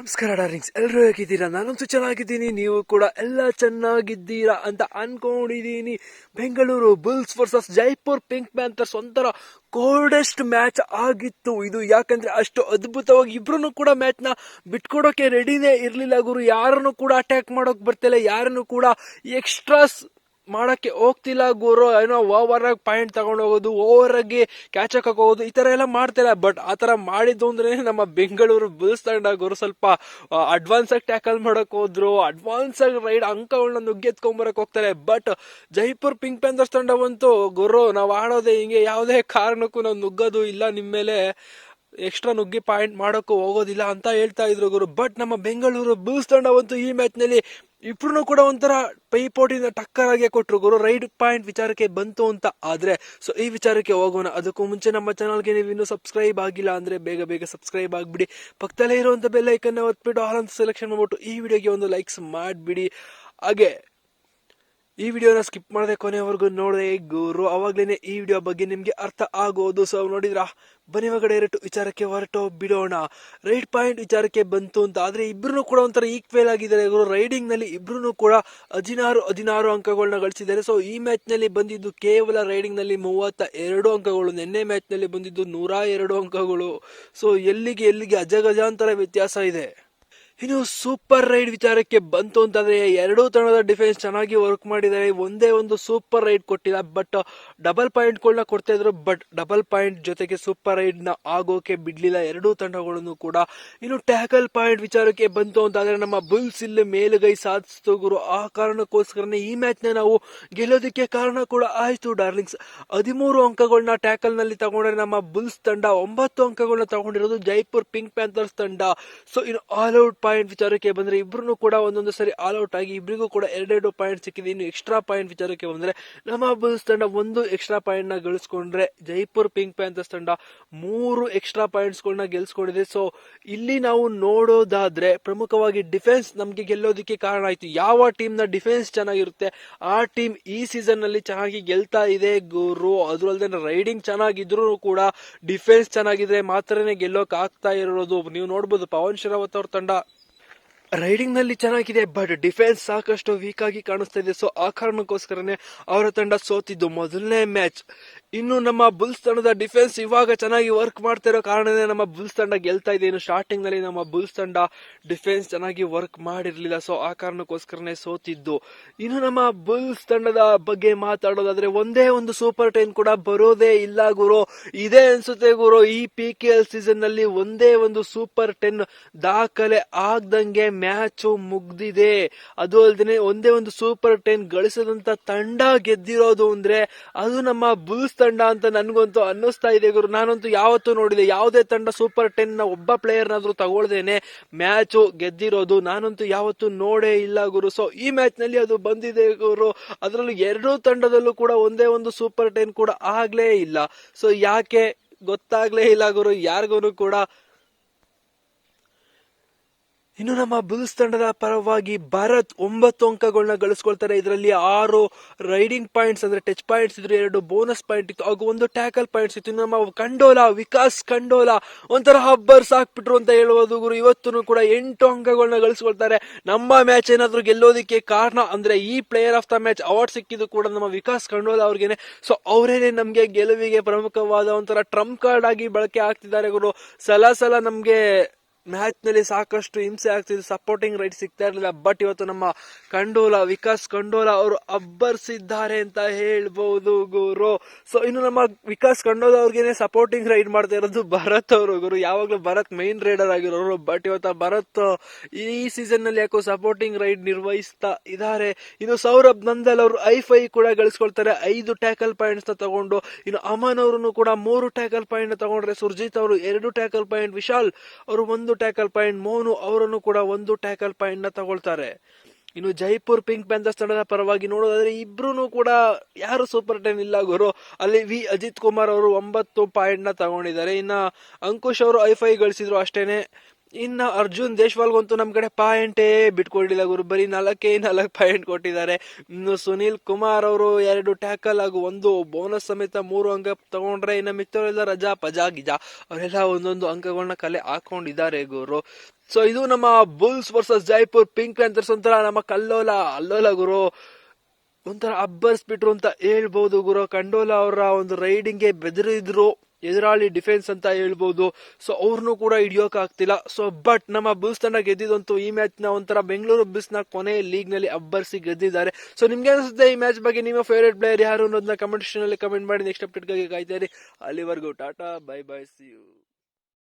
ನಮಸ್ಕಾರ ಡಾರ್ಲಿಂಗ್ಸ್, ಎಲ್ಲರೂ ಹೇಗಿದ್ದೀರಾ? ನಾನಂತೂ ಚೆನ್ನಾಗಿದ್ದೀನಿ, ನೀವು ಕೂಡ ಎಲ್ಲ ಚೆನ್ನಾಗಿದ್ದೀರಾ ಅಂತ ಅನ್ಕೊಂಡಿದ್ದೀನಿ. Bengaluru Bulls versus Jaipur pink panthers ಒಂಥರ ಕೋಲ್ಡೆಸ್ಟ್ ಮ್ಯಾಚ್ ಆಗಿತ್ತು ಇದು. ಯಾಕಂದ್ರೆ ಅಷ್ಟು ಅದ್ಭುತವಾಗಿ ಇಬ್ರು ಕೂಡ ಮ್ಯಾಚ್ ನ ಬಿಟ್ಕೊಡೋಕೆ ರೆಡಿನೇ ಇರ್ಲಿಲ್ಲ ಗುರು. ಯಾರನ್ನು ಕೂಡ ಅಟ್ಯಾಕ್ ಮಾಡೋಕ್ ಬರ್ತಿಲ್ಲ, ಯಾರನ್ನು ಕೂಡ ಎಕ್ಸ್ಟ್ರಾಸ್ ಮಾಡಕ್ಕೆ ಹೋಗ್ತಿಲ್ಲ ಗುರು. ಏನೋ ಓವರ್ ಆಗಿ ಪಾಯಿಂಟ್ ತಗೊಂಡು ಹೋಗೋದು, ಓವರ್ ಆಗಿ ಕ್ಯಾಚ್ ಹಾಕಕ್ ಹೋಗೋದು, ಈ ತರ ಎಲ್ಲ ಮಾಡ್ತಿಲ್ಲ. ಬಟ್ ಆ ತರ ಮಾಡಿದ್ದು ಅಂದ್ರೆ ನಮ್ಮ ಬೆಂಗಳೂರು ಬುಲ್ಸ್ ತಂಡ ಗುರು ಸ್ವಲ್ಪ ಅಡ್ವಾನ್ಸ್ ಆಗಿ ಟ್ಯಾಕಲ್ ಮಾಡಕ್ ಹೋದ್ರು, ಅಡ್ವಾನ್ಸ್ ಆಗಿ ರೈಡ್ ಅಂಕಗಳನ್ನ ನುಗ್ಗೆತ್ಕೊಂಬರಕ್ ಹೋಗ್ತಾರೆ. ಬಟ್ ಜೈಪುರ್ ಪಿಂಕ್ ಪ್ಯಾಂಥರ್ಸ್ ತಂಡವಂತೂ ಗುರು, ನಾವ್ ಆಡೋದೇ ಹಿಂಗೆ, ಯಾವುದೇ ಕಾರಣಕ್ಕೂ ನಾವು ನುಗ್ಗೋದು ಇಲ್ಲ, ನಿಮ್ಮ ಮೇಲೆ ಎಕ್ಸ್ಟ್ರಾ ನುಗ್ಗಿ ಪಾಯಿಂಟ್ ಮಾಡೋಕ್ಕೂ ಹೋಗೋದಿಲ್ಲ ಅಂತ ಹೇಳ್ತಾ ಇದ್ರು ಗುರು. ಬಟ್ ನಮ್ಮ ಬೆಂಗಳೂರು ಬುಲ್ಸ್ ತಂಡವಂತೂ ಈ ಮ್ಯಾಚ್ ನಲ್ಲಿ ಇಬ್ರು ಕೂಡ ಒಂಥರ ಪೈಪೋಟಿನ ಟಕ್ಕರ್ ಆಗಿ ಕೊಟ್ರು ಗುರು. ರೈಡ್ ಪಾಯಿಂಟ್ ವಿಚಾರಕ್ಕೆ ಬಂತು ಅಂತ ಆದ್ರೆ, ಸೊ ಈ ವಿಚಾರಕ್ಕೆ ಹೋಗೋಣ. ಅದಕ್ಕೂ ಮುಂಚೆ ನಮ್ಮ ಚಾನಲ್ಗೆ ನೀವು ಇನ್ನೂ ಸಬ್ಸ್ಕ್ರೈಬ್ ಆಗಿಲ್ಲ ಅಂದ್ರೆ ಬೇಗ ಬೇಗ ಸಬ್ಸ್ಕ್ರೈಬ್ ಆಗ್ಬಿಡಿ. ಪಕ್ಕದಲ್ಲೇ ಇರುವಂತ ಬೆಲ್ ಐಕನ್ ಒತ್ಬಿಟ್ಟು ಆಲ್ ಅಂತ ಸೆಲೆಕ್ಷನ್ ಮಾಡ್ಬಿಟ್ಟು ಈ ವಿಡಿಯೋಗೆ ಒಂದು ಲೈಕ್ಸ್ ಮಾಡ್ಬಿಡಿ. ಹಾಗೆ ಈ ವಿಡಿಯೋನ ಸ್ಕಿಪ್ ಮಾಡದೆ ಕೊನೆವರೆಗೂ ನೋಡಿದೆ ಗುರು, ಅವಾಗ್ಲೇನೆ ಈ ವಿಡಿಯೋ ಬಗ್ಗೆ ನಿಮ್ಗೆ ಅರ್ಥ ಆಗೋದು. ಸೊ ನೋಡಿದ್ರ, ಬನ್ನಿ ಇವಾಗ ಡೈರೆಕ್ಟ್ ವಿಚಾರಕ್ಕೆ ಹೊರಟು ಬಿಡೋಣ. ರೈಡ್ ಪಾಯಿಂಟ್ ವಿಚಾರಕ್ಕೆ ಬಂತು ಅಂತ ಆದ್ರೆ ಇಬ್ರು ಕೂಡ ಒಂಥರ ಈಕ್ವಲ್ ಆಗಿದ್ದಾರೆ ಗುರು. ರೈಡಿಂಗ್ ನಲ್ಲಿ ಇಬ್ರು ಕೂಡ 16 ಅಂಕಗಳನ್ನ ಗಳಿಸಿದ್ದಾರೆ. ಸೊ ಈ ಮ್ಯಾಚ್ ನಲ್ಲಿ ಬಂದಿದ್ದು ಕೇವಲ ರೈಡಿಂಗ್ ನಲ್ಲಿ 32 ಅಂಕಗಳು, ನಿನ್ನೆ ಮ್ಯಾಚ್ ನಲ್ಲಿ ಬಂದಿದ್ದು 102 ಅಂಕಗಳು. ಸೊ ಎಲ್ಲಿಗೆ ಅಜಗಜಾಂತರ ವ್ಯತ್ಯಾಸ ಇದೆ. ಇನ್ನು ಸೂಪರ್ ರೈಡ್ ವಿಚಾರಕ್ಕೆ ಬಂತು ಅಂತಂದ್ರೆ ಎರಡೂ ತಂಡದ ಡಿಫೆನ್ಸ್ ಚೆನ್ನಾಗಿ ವರ್ಕ್ ಮಾಡಿದ್ದಾರೆ. ಒಂದೇ ಒಂದು ಸೂಪರ್ ರೈಡ್ ಕೊಟ್ಟಿಲ್ಲ, ಬಟ್ ಡಬಲ್ ಪಾಯಿಂಟ್ ಗಳನ್ನ ಕೊಡ್ತಾ ಇದ್ರು. ಬಟ್ ಡಬಲ್ ಪಾಯಿಂಟ್ ಜೊತೆಗೆ ಸೂಪರ್ ರೈಡ್ ನ ಆಗೋಕೆ ಬಿಡ್ಲಿಲ್ಲ ಎರಡೂ ತಂಡಗಳನ್ನು ಕೂಡ. ಇನ್ನು ಟ್ಯಾಕಲ್ ಪಾಯಿಂಟ್ ವಿಚಾರಕ್ಕೆ ಬಂತು ಅಂತಾದ್ರೆ ನಮ್ಮ ಬುಲ್ಸ್ ಇಲ್ಲಿ ಮೇಲುಗೈ ಸಾಧಿಸ್ತು ಗುರು. ಆ ಕಾರಣಕ್ಕೋಸ್ಕರನೇ ಈ ಮ್ಯಾಚ್ ನ ನಾವು ಗೆಲ್ಲೋದಕ್ಕೆ ಕಾರಣ ಕೂಡ ಆಯ್ತು ಡಾರ್ಲಿಂಗ್ಸ್. 13 ಅಂಕಗಳನ್ನ ಟ್ಯಾಕಲ್ ನಲ್ಲಿ ತಗೊಂಡ್ರೆ ನಮ್ಮ ಬುಲ್ಸ್ ತಂಡ 9 ಅಂಕಗಳನ್ನ ತಗೊಂಡಿರೋದು ಜೈಪುರ್ ಪಿಂಕ್ ಪ್ಯಾಂಥರ್ಸ್ ತಂಡ. ಸೊ ಇನ್ನು ಆಲ್ ಔಟ್ ಪಾಯಿಂಟ್ ವಿಚಾರಕ್ಕೆ ಬಂದ್ರೆ ಇಬ್ರು ಕೂಡ ಒಂದೊಂದು ಸರಿ ಆಲ್ ಔಟ್ ಆಗಿ ಇಬ್ರಿಗೂ ಕೂಡ 2 ಪಾಯಿಂಟ್ ಸಿಕ್ಕಿದೆ. ಇನ್ನು ಎಕ್ಸ್ಟ್ರಾ ಪಾಯಿಂಟ್ ವಿಚಾರಕ್ಕೆ ಬಂದ್ರೆ ನಮ್ಮ ಬುಲ್ಸ್ ತಂಡ 1 ಎಕ್ಸ್ಟ್ರಾ ಪಾಯಿಂಟ್ ನ ಗಳಿಸ್ಕೊಂಡ್ರೆ ಜೈಪುರ್ ಪಿಂಕ್ ಪ್ಯಾಂಥರ್ಸ್ ತಂಡ 3 ಎಕ್ಸ್ಟ್ರಾ ಪಾಯಿಂಟ್ಸ್ ಗಳನ್ನ ಗೆಲ್ಸ್ಕೊಂಡಿದೆ. ಸೊ ಇಲ್ಲಿ ನಾವು ನೋಡೋದಾದ್ರೆ ಪ್ರಮುಖವಾಗಿ ಡಿಫೆನ್ಸ್ ನಮ್ಗೆ ಗೆಲ್ಲೋದಕ್ಕೆ ಕಾರಣ ಆಯ್ತು. ಯಾವ ಟೀಮ್ ನ ಡಿಫೆನ್ಸ್ ಚೆನ್ನಾಗಿರುತ್ತೆ ಆ ಟೀಮ್ ಈ ಸೀಸನ್ ನಲ್ಲಿ ಚೆನ್ನಾಗಿ ಗೆಲ್ತಾ ಇದೆ ಗುರು. ಅದ್ರಲ್ದೆ ರೈಡಿಂಗ್ ಚೆನ್ನಾಗಿದ್ರು ಕೂಡ ಡಿಫೆನ್ಸ್ ಚೆನ್ನಾಗಿದ್ರೆ ಮಾತ್ರನೇ ಗೆಲ್ಲೋಕ್ ಆಗ್ತಾ ಇರೋದು. ನೀವು ನೋಡ್ಬೋದು, ಪವನ್ ಶರಾವತ್ ಅವ್ರ ತಂಡ ರೈಡಿಂಗ್ ನಲ್ಲಿ ಚೆನ್ನಾಗಿದೆ, ಬಟ್ ಡಿಫೆನ್ಸ್ ಸಾಕಷ್ಟು ವೀಕ್ ಆಗಿ ಕಾಣಿಸ್ತಾ ಇದೆ. ಸೊ ಆ ಕಾರಣಕ್ಕೋಸ್ಕರನೇ ಅವರ ತಂಡ ಸೋತಿದ್ದು ಮೊದಲನೇ ಮ್ಯಾಚ್. ಇನ್ನು ನಮ್ಮ ಬುಲ್ಸ್ ತಂಡದ ಡಿಫೆನ್ಸ್ ಇವಾಗ ಚೆನ್ನಾಗಿ ವರ್ಕ್ ಮಾಡ್ತಾ ಇರೋ ಕಾರಣನೇ ನಮ್ಮ ಬುಲ್ಸ್ ತಂಡ ಗೆಲ್ತಾ ಇದೆ. ಇನ್ನು ಸ್ಟಾರ್ಟಿಂಗ್ ನಲ್ಲಿ ನಮ್ಮ ಬುಲ್ಸ್ ತಂಡ ಡಿಫೆನ್ಸ್ ಚೆನ್ನಾಗಿ ವರ್ಕ್ ಮಾಡಿರ್ಲಿಲ್ಲ, ಸೊ ಆ ಕಾರಣಕ್ಕೋಸ್ಕರನೇ ಸೋತಿದ್ದು. ಇನ್ನು ನಮ್ಮ ಬುಲ್ಸ್ ತಂಡದ ಬಗ್ಗೆ ಮಾತಾಡೋದಾದ್ರೆ ಒಂದೇ ಒಂದು ಸೂಪರ್ 10 ಕೂಡ ಬರೋದೇ ಇಲ್ಲ ಗುರು. ಇದೇ ಅನ್ಸುತ್ತೆ ಗುರು, ಈ PKL ಸೀಸನ್ ನಲ್ಲಿ ಒಂದೇ ಒಂದು ಸೂಪರ್ 10 ದಾಖಲೆ ಆಗ್ದಂಗೆ ಮ್ಯಾಚ್ ಮುಗ್ದಿದೆ. ಅದು ಅಲ್ಲದೆ ಒಂದೇ ಒಂದು ಸೂಪರ್ 10 ಗಳಿಸದಂತ ತಂಡ ಗೆದ್ದಿರೋದು ಅಂದ್ರೆ ಅದು ನಮ್ಮ ಬುಲ್ಸ್ ತಂಡ ಅಂತ ನನ್ಗಂತೂ ಅನ್ನಿಸ್ತಾ ಇದೆ ಗುರು. ನಾನಂತೂ ಯಾವತ್ತೂ ನೋಡಿದೆ ಯಾವುದೇ ತಂಡ ಸೂಪರ್ 10 ನ ಒಬ್ಬ ಪ್ಲೇಯರ್ ನಾದ್ರೂ ತಗೊಳ್ದೇನೆ ಮ್ಯಾಚ್ ಗೆದ್ದಿರೋದು ನಾನಂತೂ ಯಾವತ್ತೂ ನೋಡೇ ಇಲ್ಲ ಗುರು. ಸೊ ಈ ಮ್ಯಾಚ್ ನಲ್ಲಿ ಅದು ಬಂದಿದೆ ಗುರು. ಅದರಲ್ಲೂ ಎರಡೂ ತಂಡದಲ್ಲೂ ಕೂಡ ಒಂದೇ ಒಂದು ಸೂಪರ್ 10 ಕೂಡ ಆಗ್ಲೇ ಇಲ್ಲ. ಸೊ ಯಾಕೆ ಗೊತ್ತಾಗ್ಲೇ ಇಲ್ಲ ಗುರು ಯಾರಿಗೂ ಕೂಡ. ಇನ್ನು ನಮ್ಮ ಬುಲ್ಸ್ ತಂಡದ ಪರವಾಗಿ ಭಾರತ್ 9 ಅಂಕಗಳನ್ನ ಗಳಿಸ್ಕೊಳ್ತಾರೆ. ಇದರಲ್ಲಿ 6 ರೈಡಿಂಗ್ ಪಾಯಿಂಟ್ಸ್ ಅಂದ್ರೆ ಟಚ್ ಪಾಯಿಂಟ್ಸ್ ಇದ್ರು, 2 ಬೋನಸ್ ಪಾಯಿಂಟ್ ಇತ್ತು, ಹಾಗೂ 1 ಟ್ಯಾಕಲ್ ಪಾಯಿಂಟ್ಸ್ ಇತ್ತು. ಇನ್ನು ನಮ್ಮ ವಿಕಾಸ್ ಖಂಡೋಲಾ ಒಂಥರ ಹಬ್ಬರ್ಸ್ ಹಾಕ್ಬಿಟ್ರು ಅಂತ ಹೇಳ್ಬೋದು ಗುರು. ಇವತ್ತು ಕೂಡ 8 ಅಂಕಗಳನ್ನ ಗಳಿಸ್ಕೊಳ್ತಾರೆ. ನಮ್ಮ ಮ್ಯಾಚ್ ಏನಾದ್ರು ಗೆಲ್ಲೋದಿಕ್ಕೆ ಕಾರಣ ಅಂದ್ರೆ ಈ player of the match award ಸಿಕ್ಕಿದ್ದು ಕೂಡ ನಮ್ಮ ವಿಕಾಸ್ ಖಂಡೋಲಾ ಅವ್ರಿಗೇನೆ. ಸೊ ಅವರೇನೆ ನಮ್ಗೆ ಗೆಲುವಿಗೆ ಪ್ರಮುಖವಾದ ಒಂಥರ ಟ್ರಂಪ್ ಕಾರ್ಡ್ ಆಗಿ ಬಳಕೆ ಆಗ್ತಿದ್ದಾರೆ ಗುರು. ಸಲ ನಮ್ಗೆ ಮ್ಯಾಚ್ ನಲ್ಲಿ ಸಾಕಷ್ಟು ಹಿಂಸೆ ಆಗ್ತಿದೆ, ಸಪೋರ್ಟಿಂಗ್ ರೈಟ್ ಸಿಗ್ತಾ ಇರಲಿಲ್ಲ. ಬಟ್ ಇವತ್ತು ನಮ್ಮ ವಿಕಾಸ್ ಖಂಡೋಲಾ ಅವರು ಅಬ್ಬರಿಸಿದ್ದಾರೆ ಅಂತ ಹೇಳ್ಬಹುದು ಗುರು. ಸೊ ಇನ್ನು ನಮ್ಮ ವಿಕಾಸ್ ಖಂಡೋಲಾ ಅವ್ರಿಗೇನೆ ಸಪೋರ್ಟಿಂಗ್ ರೈಡ್ ಮಾಡ್ತಾ ಇರೋದು ಭರತ್ ಅವರು ಗುರು. ಯಾವಾಗ್ಲೂ ಭರತ್ ಮೈನ್ ರೈಡರ್ ಆಗಿರೋರು, ಬಟ್ ಇವತ್ತು ಭರತ್ ಈ ಸೀಸನ್ ನಲ್ಲಿ ಯಾಕೋ ಸಪೋರ್ಟಿಂಗ್ ರೈಡ್ ನಿರ್ವಹಿಸ್ತಾ ಇದ್ದಾರೆ. ಇನ್ನು ಸೌರಭ್ ನಂದಲ್ ಅವರು ಐ5 ಕೂಡ ಗಳಿಸ್ಕೊಳ್ತಾರೆ, 5 ಟ್ಯಾಕಲ್ ಪಾಯಿಂಟ್ಸ್ ನ ತಗೊಂಡು. ಇನ್ನು ಅಮನ್ ಅವರು ಕೂಡ 3 ಟ್ಯಾಕಲ್ ಪಾಯಿಂಟ್ ತಗೊಂಡ್ರೆ, ಸುರ್ಜಿತ್ ಅವರು 2 ಟ್ಯಾಕಲ್ ಪಾಯಿಂಟ್, ವಿಶಾಲ್ ಅವರು 1 ಟ್ಯಾಕಲ್ ಪಾಯಿಂಟ್, ಮೋನು ಅವರನ್ನು ಕೂಡ 1 ಟ್ಯಾಕಲ್ ಪಾಯಿಂಟ್ ನ ತಗೊಳ್ತಾರೆ. ಇನ್ನು ಜೈಪುರ್ ಪಿಂಕ್ ಪ್ಯಾಂಥರ್ಸ್ ತಂಡದ ಪರವಾಗಿ ನೋಡೋದಾದ್ರೆ ಇಬ್ರು ಕೂಡ ಯಾರು ಸೂಪರ್ 10 ಇಲ್ಲ ಗುರು. ಅಲ್ಲಿ ಅಜಿತ್ ಕುಮಾರ್ ಅವರು 9 ಪಾಯಿಂಟ್ ನ ತಗೊಂಡಿದ್ದಾರೆ. ಇನ್ನ ಅಂಕುಶ್ ಅವರು ಐ5 ಗಳಿಸಿದ್ರು ಅಷ್ಟೇನೆ. ಇನ್ನ ಅರ್ಜುನ್ ದೇಶ್ವಾಲ್ಗಂತೂ ನಮ್ ಕಡೆ ಪಾಯಿಂಟೇ ಬಿಟ್ಕೊಟ್ಟಿಲ್ಲ ಗುರು, ಬರೀ 4 ಪಾಯಿಂಟ್ ಕೊಟ್ಟಿದ್ದಾರೆ. ಇನ್ನು ಸುನಿಲ್ ಕುಮಾರ್ ಅವರು 2 ಟ್ಯಾಕಲ್ ಹಾಗೂ 1 ಬೋನಸ್ ಸಮೇತ 3 ಅಂಕ ತಗೊಂಡ್ರೆ, ಇನ್ನು ಮಿತ್ತವರೆಲ್ಲ ರಜಾ ಪಜಾ ಗಿಜಾ ಅವರೆಲ್ಲ ಒಂದೊಂದು ಅಂಕಗಳನ್ನ ಕಲೆ ಹಾಕೊಂಡಿದ್ದಾರೆ ಗುರು. ಸೊ ಇದು ನಮ್ಮ Bulls versus Jaipur pink panthers, ಒಂಥರ ನಮ್ಮ ಅಲ್ಲೋಲ ಗುರು, ಒಂಥರ ಅಬ್ಬರಿಸ್ಬಿಟ್ರು ಅಂತ ಹೇಳ್ಬಹುದು ಗುರು. ಕಂಡೋಲಾ ಅವರ ಒಂದು ರೈಡಿಂಗ್ಗೆ ಬೆದರಿದ್ರು ಎದುರಾಳಿ ಡಿಫೆನ್ಸ್ ಅಂತ ಹೇಳ್ಬಹುದು. ಸೊ ಅವ್ರನ್ನೂ ಕೂಡ ಹಿಡಿಯೋಕ್ ಆಗ್ತಿಲ್ಲ. ಸೊ ಬಟ್ ನಮ್ಮ ಬುಲ್ಸ್ ತಂಡ ಗೆದ್ದಿದಂತೂ ಈ ಮ್ಯಾಚ್ ನ ಒಂಥರ ಬೆಂಗಳೂರು ಬುಲ್ಸ್ ನ ಕೊನೆ ಲೀಗ್ ನಲ್ಲಿ ಅಬ್ಬರಿಸಿ ಗೆದ್ದಿದ್ದಾರೆ. ಸೊ ನಿಮ್ಗೆ ಅನಿಸುತ್ತೆ ಈ ಮ್ಯಾಚ್ ಬಗ್ಗೆ? ನಿಮ್ಮ ಫೇವರೇಟ್ ಪ್ಲೇಯರ್ ಯಾರು ಅನ್ನೋದನ್ನ ಕಮೆಂಟ್ ಸೆಕ್ಷನ್ ಅಲ್ಲಿ ಕಮೆಂಟ್ ಮಾಡಿ. ನೆಕ್ಸ್ಟ್ ಅಪ್ಡೇಟ್ ಗಾಗಿ ಕಾಯ್ತಾ ಇರಿ. ಅಲ್ಲಿವರೆಗೂ tata, bye bye, see you.